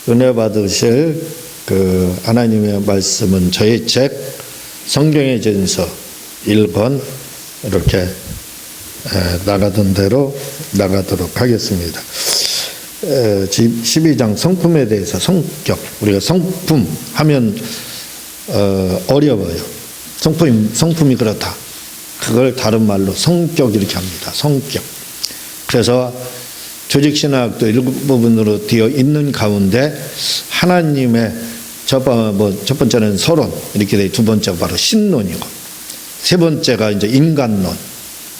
은혜 받으실 그 하나님의 말씀은 저희 책 성경의 전서 1권 이렇게 나가던 대로 나가도록 하겠습니다. 12장 성품에 대해서 성격, 우리가 성품 하면 어려워요. 성품이 그렇다. 그걸 다른 말로 성격 이렇게 합니다. 성격. 그래서 조직신학도 일부분으로 되어 있는 가운데 하나님의 첫 번째는 서론 이렇게 돼, 두 번째가 바로 신론이고, 세 번째가 이제 인간론,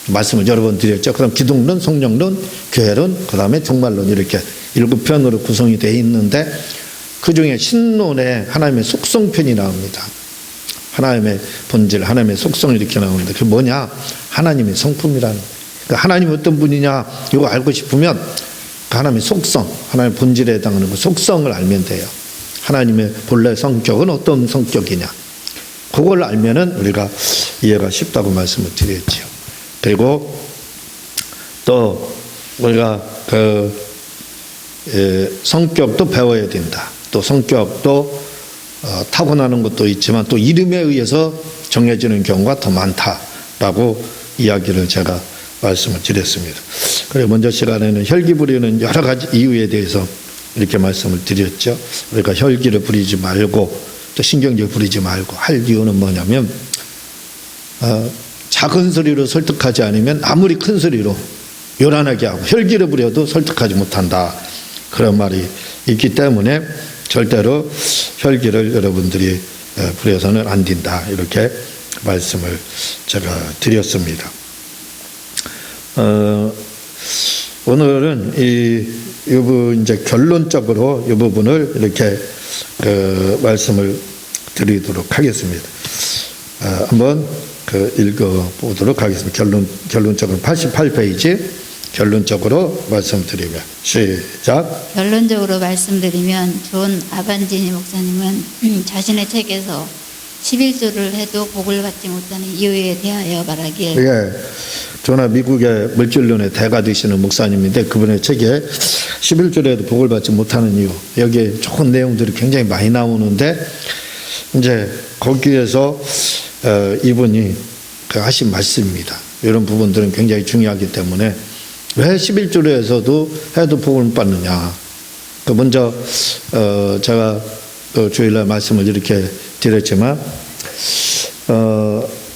말씀을 여러 번 드렸죠. 그다음 기독론, 성령론, 교회론, 그 다음에 종말론 이렇게 7편으로 구성이 되어 있는데 그 중에 신론에 하나님의 속성편이 나옵니다. 하나님의 본질, 하나님의 속성 이렇게 나오는데 그게 뭐냐? 하나님의 성품이라는 거예요. 그러니까 하나님이 어떤 분이냐 이거 알고 싶으면 하나님의 속성, 하나님의 본질에 해당하는 그 속성을 알면 돼요. 하나님의 본래 성격은 어떤 성격이냐, 그걸 알면은 우리가 이해가 쉽다고 말씀을 드렸죠. 그리고 또 우리가 성격도 배워야 된다. 또 성격도 타고나는 것도 있지만 또 이름에 의해서 정해지는 경우가 더 많다라고 이야기를 제가 말씀을 드렸습니다. 그리고 먼저 시간에는 혈기 부리는 여러 가지 이유에 대해서 이렇게 말씀을 드렸죠. 우리가 혈기를 부리지 말고 또 신경질 부리지 말고 할 이유는 뭐냐면 작은 소리로 설득하지 않으면 아무리 큰 소리로 요란하게 하고 혈기를 부려도 설득하지 못한다. 그런 말이 있기 때문에 절대로 혈기를 여러분들이 부려서는 안 된다. 이렇게 말씀을 제가 드렸습니다. 오늘은 이 부분 이제 결론적으로 이 부분을 이렇게 말씀을 드리도록 하겠습니다. 한번 읽어보도록 하겠습니다. 결론적으로 88페이지 결론적으로 말씀드리면 시작. 결론적으로 말씀드리면 존 아반지니 목사님은 자신의 책에서 11조를 해도 복을 받지 못하는 이유에 대하여 말하기에, 예, 저나 미국의 물질론의 대가 되시는 목사님인데 그분의 책에 11조를 해도 복을 받지 못하는 이유, 여기에 좋은 내용들이 굉장히 많이 나오는데 이제 거기에서 이분이 하신 말씀입니다. 이런 부분들은 굉장히 중요하기 때문에 왜 11조에서도 해도 복을 못 받느냐. 먼저 제가 주일날 말씀을 이렇게 드렸지만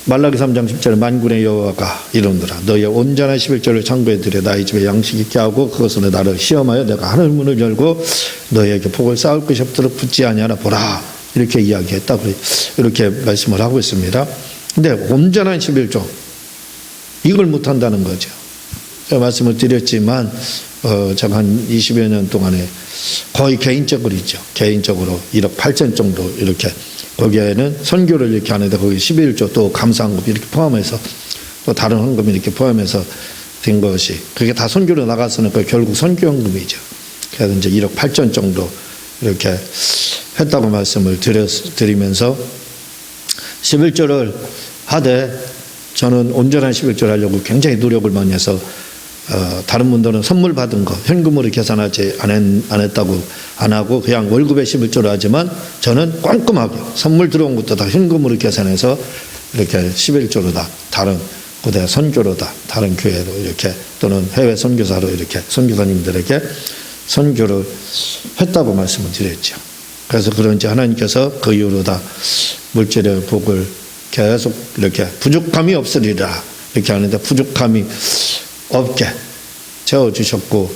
말라기 3장 10절에 만군의 여호와가 이르노라 너희의 온전한 11조를 창고에 들여 나의 집에 양식 있게 하고 그것으로 나를 시험하여 내가 하늘 문을 열고 너희에게 복을 쌓을 것이 없도록 붙지 아니하나 보라. 이렇게 이야기했다. 이렇게 말씀을 하고 있습니다. 근데 온전한 11조 이걸 못한다는 거죠. 제가 말씀을 드렸지만 제가 한 20여 년 동안에 거의 개인적으로죠. 개인적으로 1억 8천 정도 이렇게 거기에는 선교를 이렇게 하는데 거기 11조 또 감사헌금 이렇게 포함해서 또 다른 헌금 이렇게 포함해서 된 것이 그게 다 선교로 나갔으니까 결국 선교헌금이죠. 그래서 이제 1억 8천 정도 이렇게 했다고 말씀을 드리면서 11조를 하되 저는 온전한 11조를 하려고 굉장히 노력을 많이 해서 다른 분들은 선물 받은 거 현금으로 계산하지 안 했다고 안 하고 그냥 월급에 11조를 하지만 저는 꼼꼼하게 선물 들어온 것도 다 현금으로 계산해서 이렇게 11조로 다 다른 고대 선교로다 다른 교회로 이렇게 또는 해외 선교사로 이렇게 선교사님들에게 선교를 했다고 말씀을 드렸죠. 그래서 그런지 하나님께서 그 이후로 다 물질의 복을 계속 이렇게 부족함이 없으리라 이렇게 하는데 부족함이 없게 채워주셨고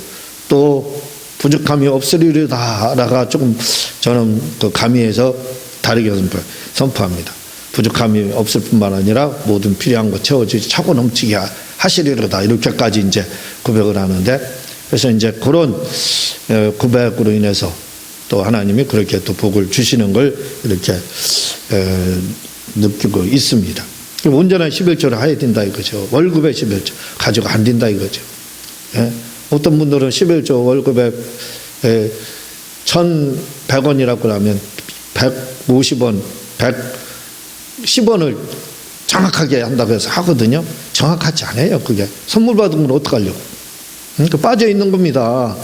또 부족함이 없으리라가 조금 저는 그 가미해서 다르게 선포합니다. 부족함이 없을 뿐만 아니라 모든 필요한 거 채워주시 차고 넘치게 하시리로다 이렇게까지 이제 고백을 하는데 그래서 이제 그런 고백으로 인해서 또 하나님이 그렇게 또 복을 주시는 걸 이렇게 느끼고 있습니다. 온전한 11조를 해야 된다 이거죠. 월급에 11조 가지고 안 된다 이거죠. 예? 어떤 분들은 11조 월급에 1,100원이라고 하면 150원, 110원을 정확하게 한다고 해서 하거든요. 정확하지 않아요. 그게 선물 받은 건 어떡하려고. 그러니까 빠져 있는 겁니다.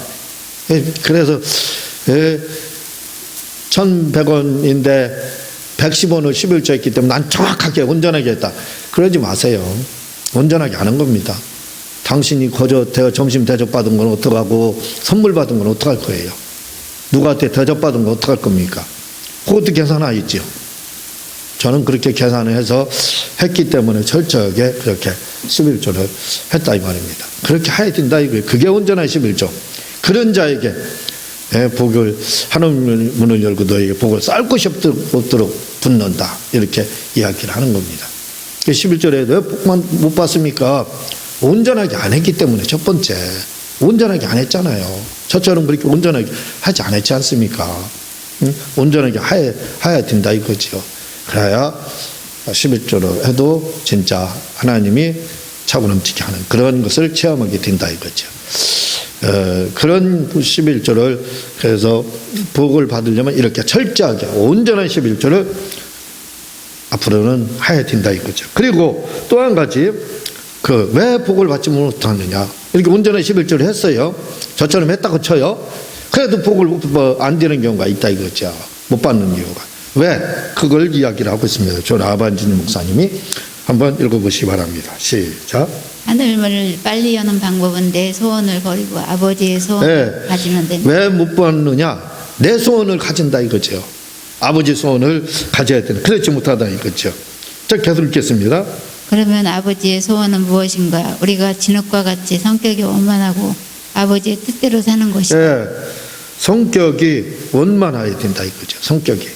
그래서 1,100원인데 110원을 11조 했기 때문에 난 정확하게 온전하게 했다. 그러지 마세요. 온전하게 안 한 겁니다. 당신이 거저 점심 대접받은 건 어떡하고 선물 받은 건 어떡할 거예요? 누구한테 대접받은 건 어떡할 겁니까? 그것도 계산하겠지요. 저는 그렇게 계산을 해서 했기 때문에 철저하게 그렇게 11조를 했다 이 말입니다. 그렇게 해야 된다 이거예요. 그게 온전한 11조. 그런 자에게 복을 하나님의 문을 열고 너에게 복을 쌓을 것이 없도록 붙는다 이렇게 이야기를 하는 겁니다. 11절에 왜 복만 못 받습니까? 온전하게 안 했기 때문에. 첫 번째 온전하게 안 했잖아요. 저처럼 그렇게 온전하게 하지 않았지 않습니까? 온전하게 해야 된다 이거죠. 그래야 11조로 해도 진짜 하나님이 차고 넘치게 하는 그런 것을 체험하게 된다 이거죠. 그런 11조를 그래서 복을 받으려면 이렇게 철저하게 온전한 11조를 앞으로는 해야 된다 이거죠. 그리고 또 한 가지 왜 복을 받지 못하느냐 이렇게 온전한 11조를 했어요. 저처럼 했다고 쳐요. 그래도 복을 안 되는 경우가 있다 이거죠. 못 받는 이유가. 왜? 그걸 이야기를 하고 있습니다. 존 아반지니 목사님이 한번 읽어보시기 바랍니다. 시작. 하늘문을 빨리 여는 방법은 내 소원을 버리고 아버지의 소원을 가지면 된다. 왜 못 받느냐? 내 소원을 가진다 이거죠. 아버지 소원을 가져야 된다. 그렇지 못하다 이거죠. 자, 계속 읽겠습니다. 그러면 아버지의 소원은 무엇인가? 우리가 진흙과 같이 성격이 원만하고 아버지의 뜻대로 사는 것이다. 성격이 원만해야 된다 이거죠. 성격이.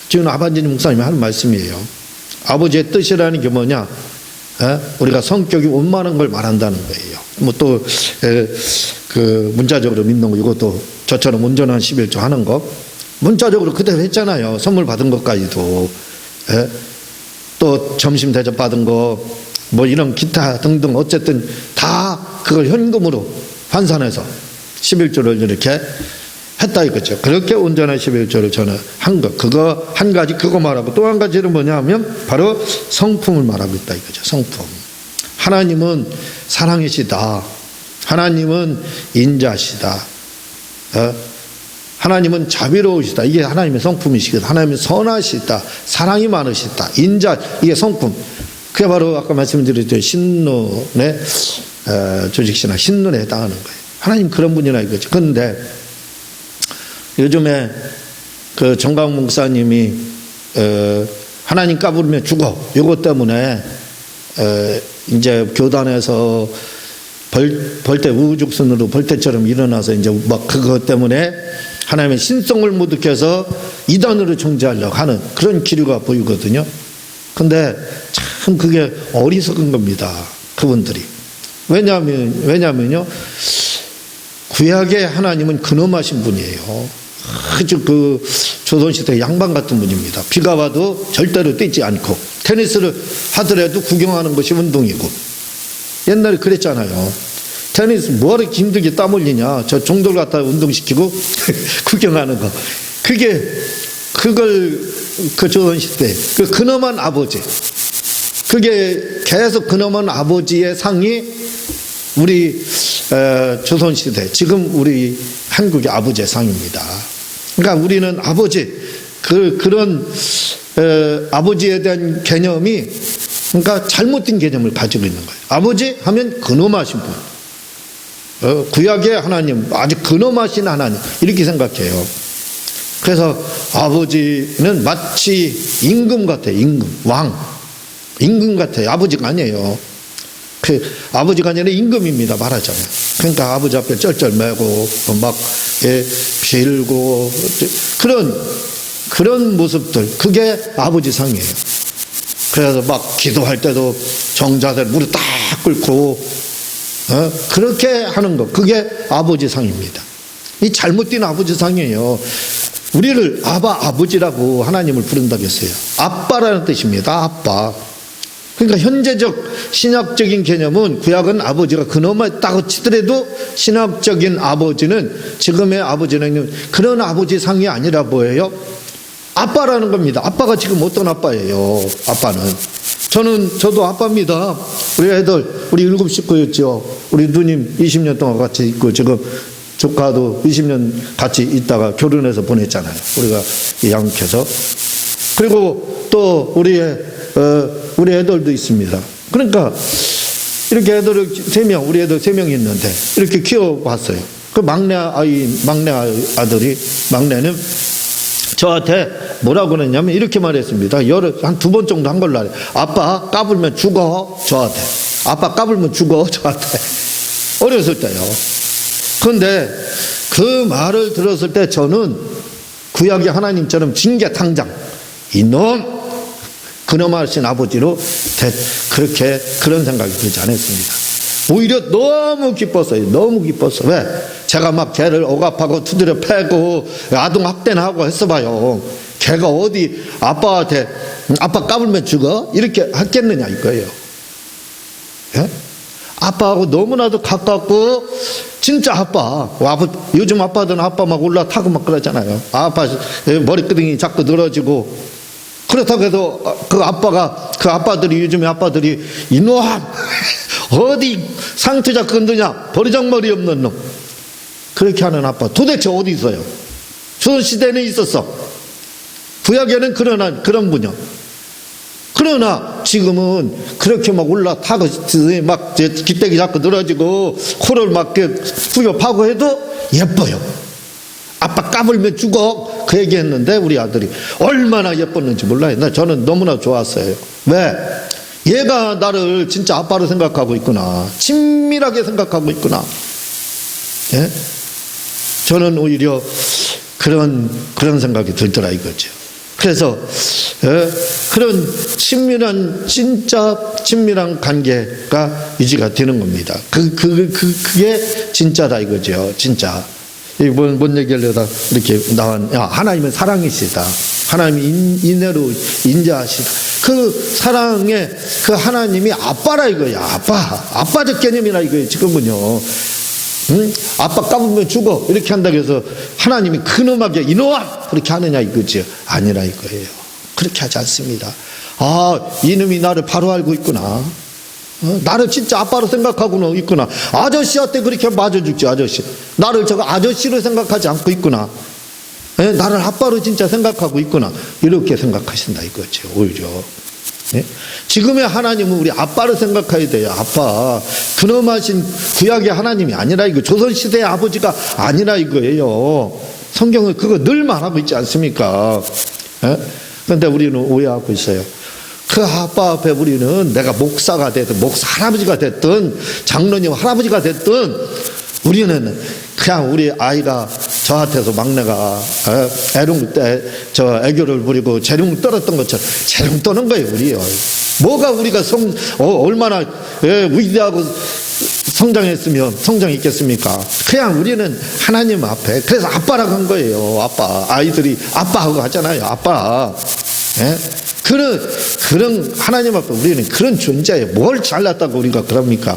지금 아반지니 목사님이 하는 말씀이에요. 아버지의 뜻이라는 게 뭐냐? 우리가 성격이 원만한 걸 말한다는 거예요. 뭐 또 그 문자적으로 믿는 거 이것도 저처럼 온전한 11조 하는 거 문자적으로 그대로 했잖아요. 선물 받은 것까지도. 또 점심 대접 받은 거 뭐 이런 기타 등등 어쨌든 다 그걸 현금으로 환산해서 11조를 이렇게 했다 이거죠. 그렇게 온전한 11조를 저는 한 것. 그거 한 가지 그거 말하고 또 한 가지는 뭐냐면 바로 성품을 말하고 있다 이거죠. 성품. 하나님은 사랑이시다. 하나님은 인자시다. 하나님은 자비로우시다. 이게 하나님의 성품이시거든. 하나님은 선하시다. 사랑이 많으시다. 인자. 이게 성품. 그게 바로 아까 말씀드렸죠. 신론의 조직신학 신론에 해당하는 거예요. 하나님 그런 분이라 이거죠. 그런데 요즘에 그 정강 목사님이 하나님 까부르면 죽어. 요것 때문에 이제 교단에서 벌떼 우죽순으로 벌떼처럼 일어나서 이제 막 그것 때문에 하나님의 신성을 모독해서 이단으로 정죄하려고 하는 그런 기류가 보이거든요. 근데 참 그게 어리석은 겁니다. 그분들이. 왜냐면요. 구약의 하나님은 근엄하신 분이에요. 아주 그 조선시대 양반 같은 분입니다. 비가 와도 절대로 뛰지 않고 테니스를 하더라도 구경하는 것이 운동이고 옛날에 그랬잖아요. 테니스 뭐하러 힘들게 땀 흘리냐. 저 종들 갖다 운동시키고 구경하는 거. 그걸 그 조선시대 그 근엄한 아버지 그게 계속 근엄한 아버지의 상이 우리 조선시대 지금 우리 한국의 아버지의 상입니다. 그러니까 우리는 아버지 그런 아버지에 대한 개념이 그러니까 잘못된 개념을 가지고 있는 거예요. 아버지 하면 근엄하신 분. 구약의 하나님 아주 근엄하신 하나님 이렇게 생각해요. 그래서 아버지는 마치 임금 같아요. 임금 같아요. 아버지가 아니에요. 그 아버지가 아니라 임금입니다. 말하자면. 그러니까 아버지 앞에 쩔쩔매고 막 빌고 그런 모습들 그게 아버지 상이에요. 그래서 막 기도할 때도 정자들 무릎 딱 꿇고 그렇게 하는 거 그게 아버지 상입니다. 이 잘못된 아버지 상이에요. 우리를 아버지라고 하나님을 부른다고 했어요. 아빠라는 뜻입니다. 아빠. 그러니까 현재적 신학적인 개념은 구약은 아버지가 근엄했다고 치더라도 신학적인 아버지는 지금의 아버지는 그런 아버지 상이 아니라 뭐예요? 아빠라는 겁니다. 아빠가 지금 어떤 아빠예요? 아빠는 저도 아빠입니다. 우리 애들 우리 7 식구였죠. 우리 누님 20년 동안 같이 있고 지금 조카도 20년 같이 있다가 결혼해서 보냈잖아요. 우리가 양육해서. 그리고 또 우리 애들도 있습니다. 그러니까 이렇게 애들을 우리 애들 3명 있는데 이렇게 키워봤어요. 그 막내는 저한테 뭐라고 그랬냐면 이렇게 말했습니다. 한 2번 정도 한 걸로 알아요. 아빠 까불면 죽어. 저한테. 아빠 까불면 죽어. 저한테. 어렸을 때요. 그런데 그 말을 들었을 때 저는 구약의 하나님처럼 징계탕장 이놈 그놈 하신 아버지로 그런 생각이 들지 않았습니다. 오히려 너무 기뻤어요. 너무 기뻤어. 왜? 제가 막 걔를 억압하고 두드려 패고 아동학대나 하고 했어봐요. 걔가 어디 아빠한테 아빠 까불면 죽어? 이렇게 했겠느냐 이거예요. 예? 아빠하고 너무나도 가깝고 진짜 아빠. 요즘 아빠들은 아빠 막 올라타고 막 그러잖아요. 아빠 머리끄댕이 자꾸 늘어지고. 그렇다고 해서 그 아빠들이 요즘에 아빠들이 이놈 어디 상투자 건드냐 버리장머리 없는 놈 그렇게 하는 아빠 도대체 어디 있어요? 조선시대는 있었어. 구약에는 그런 분이요. 그러나 지금은 그렇게 막 올라타고 막 기대기 자꾸 늘어지고 코를 막 후벼파고 해도 예뻐요. 아빠 까불면 죽어. 그 얘기했는데 우리 아들이 얼마나 예뻤는지 몰라요. 저는 너무나 좋았어요. 왜? 얘가 나를 진짜 아빠로 생각하고 있구나. 친밀하게 생각하고 있구나. 예? 저는 오히려 그런 생각이 들더라 이거죠. 그래서 그런 진짜 친밀한 관계가 유지가 되는 겁니다. 그게 진짜다 이거죠. 진짜. 뭔 얘기를 하다 이렇게 하나님은 사랑이시다. 하나님이 인내로 인자하시다. 그 사랑의 그 하나님이 아빠라 이거야. 아빠적 개념이라 이거예요. 지금은요. 응? 아빠 까불면 죽어. 이렇게 한다고 해서 하나님이 근엄하게 이놈아! 그렇게 하느냐 이거죠. 아니라 이거예요. 그렇게 하지 않습니다. 이놈이 나를 바로 알고 있구나. 나를 진짜 아빠로 생각하고 있구나. 아저씨한테 그렇게 맞아주지 아저씨. 나를 저거 아저씨로 생각하지 않고 있구나. 나를 아빠로 진짜 생각하고 있구나. 이렇게 생각하신다 이거죠. 오히려. 지금의 하나님은 우리 아빠로 생각해야 돼요. 아빠. 근엄하신 구약의 하나님이 아니라 이거 조선시대의 아버지가 아니라 이거예요. 성경은 그거 늘 말하고 있지 않습니까? 그런데 우리는 오해하고 있어요. 그 아빠 앞에 우리는 내가 목사가 됐든 목사 할아버지가 됐든 장로님 할아버지가 됐든 우리는 그냥 우리 아이가 저한테서 막내가 애롱 때 저 애교를 부리고 재롱 떨었던 것처럼 재롱 떠는 거예요 우리요. 뭐가 우리가 얼마나 위대하고 성장했겠습니까? 그냥 우리는 하나님 앞에 그래서 아빠라고 한 거예요. 아빠. 아이들이 아빠하고 하잖아요. 아빠. 그런 하나님 앞에 우리는 그런 존재예요. 뭘 잘났다고 우리가 그럽니까?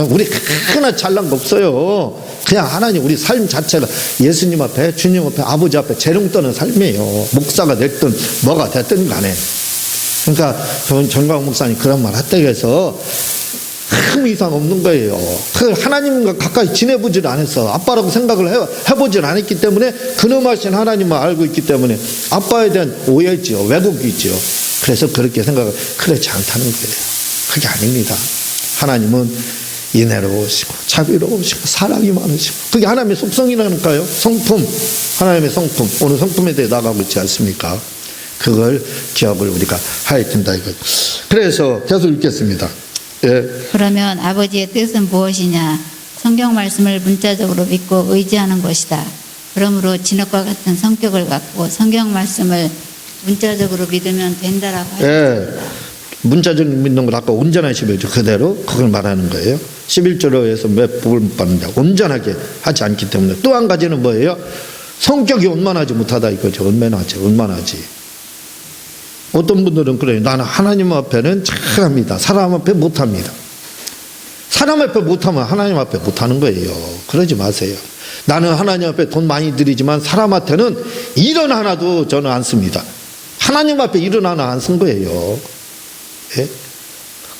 우리 하나 잘난 거 없어요. 그냥 하나님 우리 삶 자체가 예수님 앞에 주님 앞에 아버지 앞에 재롱 떠는 삶이에요. 목사가 됐든 뭐가 됐든 간에. 그러니까 전광 목사님 그런 말 했다고 해서 큰 이상 없는 거예요. 그 하나님과 가까이 지내보질 않았어. 아빠라고 생각을 해보질 않았기 때문에 근엄하신 하나님만 알고 있기 때문에 아빠에 대한 오해죠. 왜곡이죠. 그래서 그렇게 그렇지 않다는 거예요. 그게 아닙니다. 하나님은 인애로우시고 자비로우시고 사랑이 많으시고 그게 하나님의 속성이라니까요. 성품. 하나님의 성품. 오늘 성품에 대해 나가고 있지 않습니까? 그걸 기억을 우리가 해야 된다 이거죠. 그래서 계속 읽겠습니다. 그러면 아버지의 뜻은 무엇이냐? 성경 말씀을 문자적으로 믿고 의지하는 것이다. 그러므로 진흙과 같은 성격을 갖고 성경 말씀을 문자적으로 믿으면 된다라고 하셨습니다. 문자적으로 믿는 걸 아까 온전한 11조 그대로 그걸 말하는 거예요. 11조로에서 몇 복을 못 받는다. 온전하게 하지 않기 때문에 또 한 가지는 뭐예요? 성격이 원만하지 못하다 이거죠. 원만하지. 어떤 분들은 그래요. 나는 하나님 앞에는 잘합니다. 사람 앞에 못합니다. 사람 앞에 못하면 하나님 앞에 못하는 거예요. 그러지 마세요. 나는 하나님 앞에 돈 많이 들이지만 사람 앞에는 1원 하나도 저는 안 씁니다. 하나님 앞에 1원 하나 안 쓴 거예요.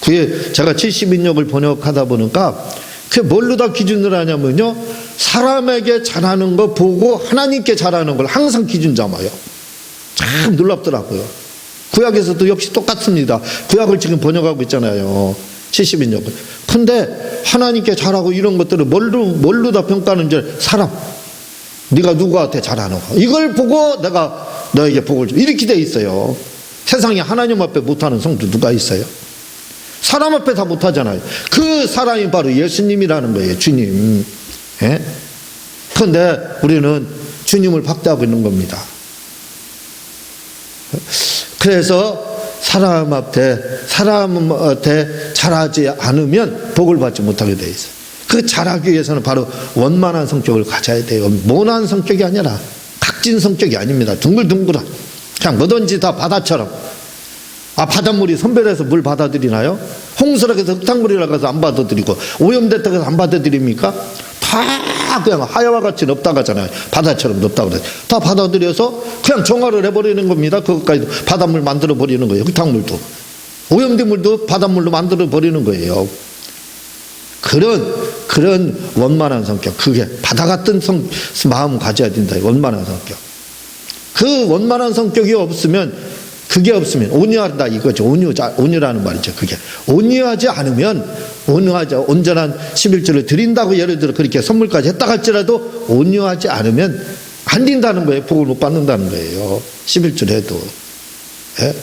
그게 제가 70인역을 번역하다 보니까 그게 뭘로 다 기준을 하냐면요. 사람에게 잘하는 거 보고 하나님께 잘하는 걸 항상 기준 삼아요. 참 놀랍더라고요. 구약에서도 역시 똑같습니다. 구약을 지금 번역하고 있잖아요. 70인역. 근데 하나님께 잘하고 이런 것들을 뭘로 다 평가하는 줄 사람. 네가 누구한테 잘하는 거. 이걸 보고 내가 너에게 복을 줘. 이렇게 돼 있어요. 세상에 하나님 앞에 못하는 성도 누가 있어요? 사람 앞에 다 못하잖아요. 그 사람이 바로 예수님이라는 거예요. 주님. 예? 그런데 우리는 주님을 박대하고 있는 겁니다. 그래서 사람한테 잘하지 않으면 복을 받지 못하게 돼 있어요. 그 잘하기 위해서는 바로 원만한 성격을 가져야 돼요. 모난 성격이 아니라 각진 성격이 아닙니다. 둥글둥글한 그냥 뭐든지 다 바다처럼. 바닷물이 선별해서 물 받아들이나요? 홍수라고 해서 흙탕물이라고 해서 안 받아들이고 오염됐다고 해서 안 받아들입니까? 다 그냥 하야와 같이 넓다가잖아요. 바다처럼 넓다고 그래요. 다 받아들여서 그냥 정화를 해버리는 겁니다. 그것까지 바닷물 만들어 버리는 거예요. 흙탕물도 오염된 물도 바닷물로 만들어 버리는 거예요. 그런 원만한 성격, 그게 바다 같은 마음 가져야 된다. 원만한 성격. 그 원만한 성격이 없으면, 그게 없으면 온유하다 이거죠. 온유라는 말이죠. 그게 온유하지 않으면, 온전한 11조를 드린다고 예를 들어 그렇게 선물까지 했다 할지라도 온유하지 않으면 안 된다는 거예요. 복을 못 받는다는 거예요. 11조를 해도. 예?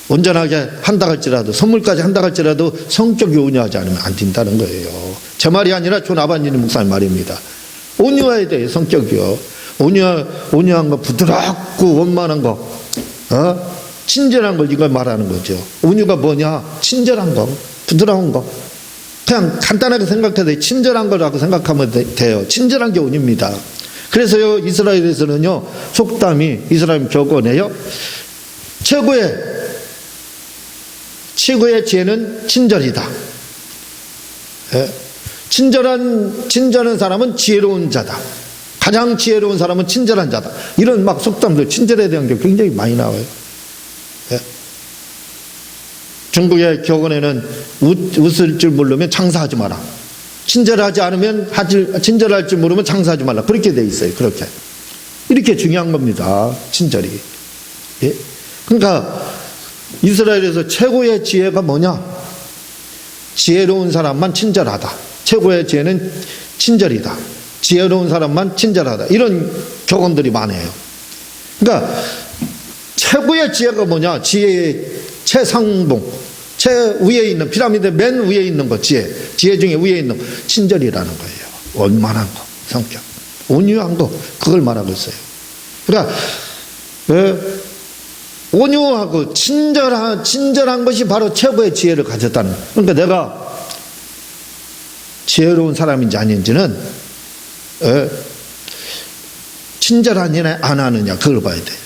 온전하게 한다 할지라도, 선물까지 한다 할지라도 성격이 온유하지 않으면 안 된다는 거예요. 제 말이 아니라 존 아반지니 목사님 말입니다. 온유해야 돼요. 성격이요. 온유한 거, 부드럽고 원만한 거, 친절한 걸 이걸 말하는 거죠. 온유가 뭐냐? 친절한 거, 부드러운 거. 그냥 간단하게 생각해도 돼요. 친절한 거라고 생각하면 돼요. 친절한 게 온유입니다. 그래서요, 이스라엘에서는요, 속담이, 이스라엘 격언에요, 최고의 지혜는 친절이다. 예? 친절한 사람은 지혜로운 자다. 가장 지혜로운 사람은 친절한 자다. 이런 막 속담들, 친절에 대한 게 굉장히 많이 나와요. 예? 중국의 격언에는 웃을 줄 모르면 장사하지 마라. 친절할 줄 모르면 장사하지 말라. 그렇게 돼 있어요. 그렇게. 이렇게 중요한 겁니다. 친절이. 예? 그러니까 이스라엘에서 최고의 지혜가 뭐냐? 지혜로운 사람만 친절하다. 최고의 지혜는 친절이다. 지혜로운 사람만 친절하다. 이런 격언들이 많아요. 그러니까 최고의 지혜가 뭐냐? 지혜의 최상봉, 최위에 있는, 피라미드 맨 위에 있는 거, 지혜 중에 위에 있는 거, 친절이라는 거예요. 원만한 거, 성격, 온유한 거, 그걸 말하고 있어요. 그러니까 온유하고 친절한 것이 바로 최고의 지혜를 가졌다는 거예요. 그러니까 내가 지혜로운 사람인지 아닌지는 친절하느냐 안 하느냐, 그걸 봐야 돼요.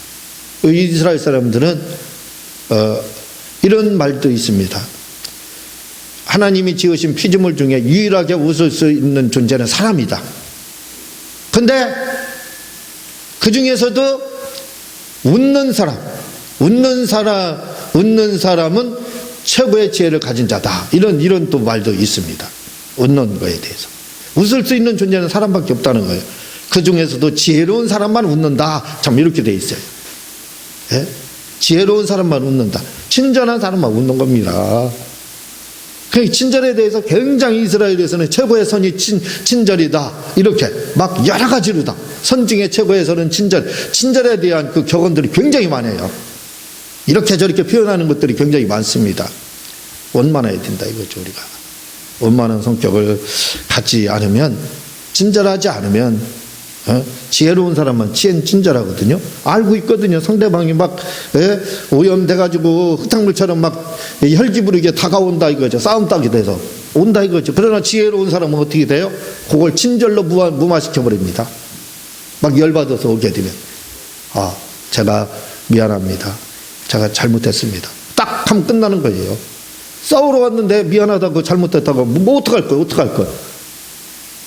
이스라엘 사람들은 이런 말도 있습니다. 하나님이 지으신 피조물 중에 유일하게 웃을 수 있는 존재는 사람이다. 근데 그 중에서도 웃는 사람은 최고의 지혜를 가진 자다. 이런 또 말도 있습니다. 웃는 거에 대해서. 웃을 수 있는 존재는 사람밖에 없다는 거예요. 그 중에서도 지혜로운 사람만 웃는다. 참 이렇게 돼 있어요. 예? 지혜로운 사람만 웃는다. 친절한 사람만 웃는 겁니다. 그 친절에 대해서 굉장히 이스라엘에서는 최고의 선이 친절이다. 이렇게 막 여러 가지로다. 선 중에 최고의 선은 친절에 대한 그 격언들이 굉장히 많아요. 이렇게 저렇게 표현하는 것들이 굉장히 많습니다. 원만해야 된다 이거죠. 우리가 원만한 성격을 갖지 않으면, 친절하지 않으면, 지혜로운 사람만 친절하거든요. 알고 있거든요. 상대방이 막 오염돼가지고 흙탕물처럼 막 혈기 부르게 다가온다 이거죠. 싸움 따게 돼서 온다 이거죠. 그러나 지혜로운 사람은 어떻게 돼요? 그걸 친절로 무마시켜 버립니다. 막 열받아서 오게 되면, 제가 미안합니다. 제가 잘못했습니다. 딱 하면 끝나는 거예요. 싸우러 왔는데 미안하다고 잘못했다고 뭐 어떡할 거야.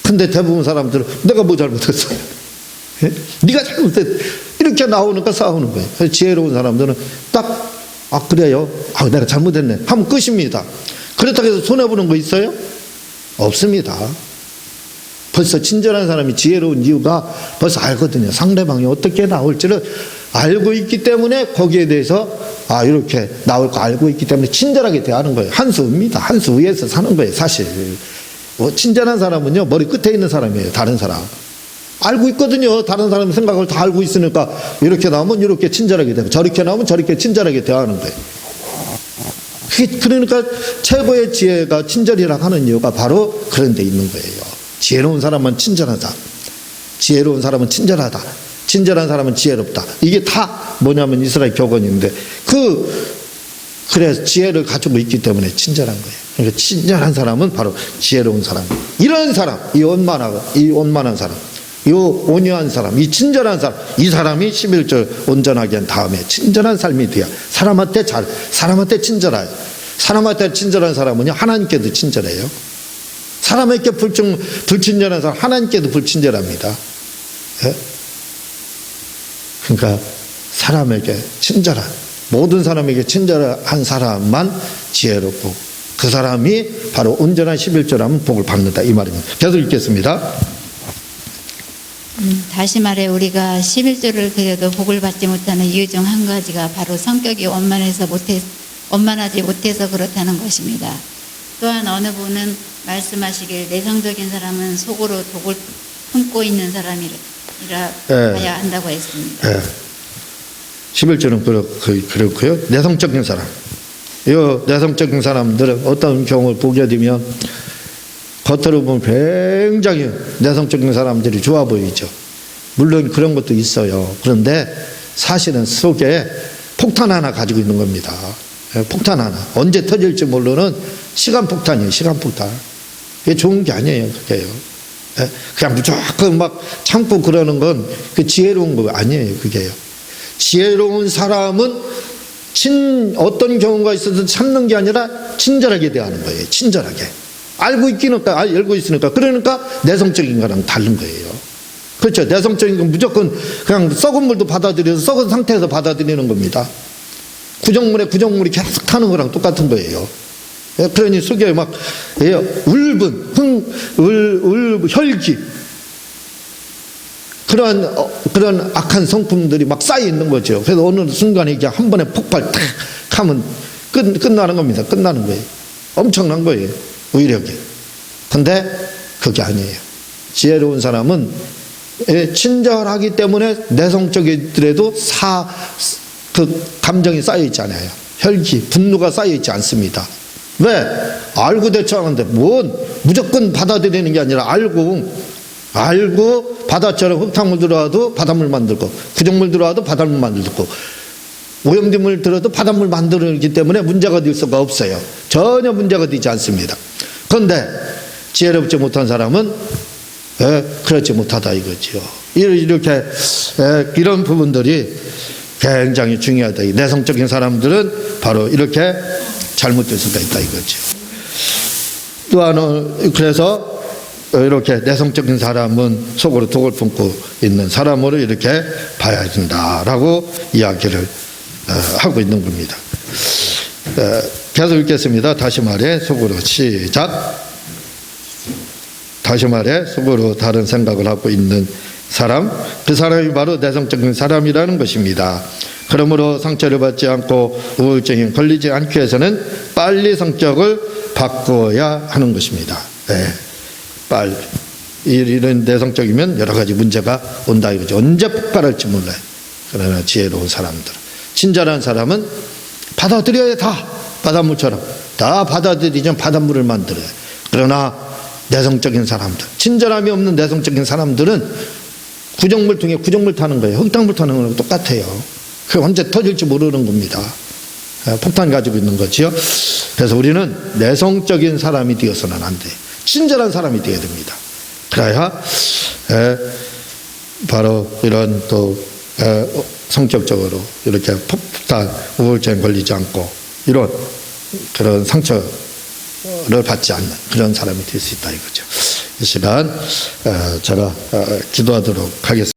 근데 대부분 사람들은 내가 뭐 잘못했어요? 예? 네가 잘못했. 이렇게 나오니까 싸우는 거예요. 그래서 지혜로운 사람들은 딱 그래요. 내가 잘못했네 하면 끝입니다. 그렇다고 해서 손해보는 거 있어요? 없습니다. 벌써 친절한 사람이 지혜로운 이유가 벌써 알거든요. 상대방이 어떻게 나올지를 알고 있기 때문에 거기에 대해서 이렇게 나올 거 알고 있기 때문에 친절하게 대하는 거예요. 한 수입니다. 한 수 위에서 사는 거예요, 사실. 친절한 사람은요, 머리 끝에 있는 사람이에요, 다른 사람. 알고 있거든요. 다른 사람의 생각을 다 알고 있으니까 이렇게 나오면 이렇게 친절하게 되고 저렇게 나오면 저렇게 친절하게 대하는 거예요. 그러니까 최고의 지혜가 친절이라고 하는 이유가 바로 그런 데 있는 거예요. 지혜로운 사람은 친절하다. 지혜로운 사람은 친절하다. 친절한 사람은 지혜롭다. 이게 다 뭐냐면 이스라엘 격언인데 그래서 지혜를 가지고 있기 때문에 친절한 거예요. 그러니까 친절한 사람은 바로 지혜로운 사람. 이런 사람, 이 원만한 사람, 이 온유한 사람, 이 친절한 사람, 이 사람이 11절 온전하게 한 다음에 친절한 삶이 돼야 사람한테 친절해요. 사람한테 친절한 사람은요, 하나님께도 친절해요. 사람에게 불친절한 사람, 하나님께도 불친절합니다. 예? 그러니까 사람에게 친절한, 모든 사람에게 친절한 사람만 지혜롭고 그 사람이 바로 온전한 11조라면 복을 받는다, 이 말입니다. 계속 읽겠습니다. 다시 말해 우리가 11조를 드려도 복을 받지 못하는 이유 중 한 가지가 바로 성격이 원만하지 못해서 그렇다는 것입니다. 또한 어느 분은 말씀하시길 내성적인 사람은 속으로 독을 품고 있는 사람이라 봐야 한다고 했습니다. 11조는 그렇고요. 내성적인 사람. 이 내성적인 사람들은 어떤 경우를 보게 되면 겉으로 보면 굉장히 내성적인 사람들이 좋아 보이죠. 물론 그런 것도 있어요. 그런데 사실은 속에 폭탄 하나 가지고 있는 겁니다. 폭탄 하나. 언제 터질지 모르는 시간 폭탄이에요. 시간 폭탄. 그게 좋은 게 아니에요. 그게요. 그냥 무조건 막 참고 그러는 건 그 지혜로운 거 아니에요. 그게요. 지혜로운 사람은 어떤 경우가 있어도 참는 게 아니라 친절하게 대하는 거예요. 친절하게. 알고 있으니까. 그러니까 내성적인 거랑 다른 거예요. 그렇죠. 내성적인 건 무조건 그냥 썩은 물도 받아들여서 썩은 상태에서 받아들이는 겁니다. 구정물이 계속 타는 거랑 똑같은 거예요. 그러니 속에 막 울분, 혈기, 그런 악한 성품들이 막 쌓여 있는 거죠. 그래서 어느 순간에 이게 한 번에 폭발 탁 하면 끝나는 겁니다. 끝나는 거예요. 엄청난 거예요. 위력이. 근데 그게 아니에요. 지혜로운 사람은 친절하기 때문에 내성적이더라도 그 감정이 쌓여 있지 않아요. 혈기, 분노가 쌓여 있지 않습니다. 왜? 알고 대처하는데 무조건 받아들이는 게 아니라 알고 바다처럼 흙탕물 들어와도 바닷물 만들고 구정물 들어와도 바닷물 만들고 오염물 들어도 바닷물 만들기 때문에 문제가 될 수가 없어요. 전혀 문제가 되지 않습니다. 그런데 지혜롭지 못한 사람은 그렇지 못하다 이거죠. 이렇게 이런 부분들이 굉장히 중요하다. 내성적인 사람들은 바로 이렇게 잘못될 수가 있다 이거죠. 또 하나, 그래서 이렇게 내성적인 사람은 속으로 독을 품고 있는 사람으로 이렇게 봐야 된다라고 이야기를 하고 있는 겁니다. 계속 읽겠습니다. 다시 말해 속으로 시작. 다시 말해 속으로 다른 생각을 하고 있는 사람, 그 사람이 바로 내성적인 사람이라는 것입니다. 그러므로 상처를 받지 않고 우울증에 걸리지 않기 위해서는 빨리 성격을 바꿔야 하는 것입니다. 빨리. 이런 내성적이면 여러 가지 문제가 온다 이거죠. 언제 폭발할지 몰라요. 그러나 지혜로운 사람들, 친절한 사람은 받아들여야 다 바닷물처럼 다 받아들이면 바닷물을 만들어요. 그러나 내성적인 사람들, 친절함이 없는 내성적인 사람들은 구정물 통에 구정물 타는 거예요. 흙탕물 타는 거랑 똑같아요. 그게 언제 터질지 모르는 겁니다. 폭탄 가지고 있는 거죠. 그래서 우리는 내성적인 사람이 되어서는 안 돼요. 친절한 사람이 되어야 됩니다. 그래야 바로 이런 또 성격적으로 이렇게 폭탄 우울증에 걸리지 않고 이런 그런 상처를 받지 않는 그런 사람이 될 수 있다 이거죠. 이 시간 제가 기도하도록 하겠습니다.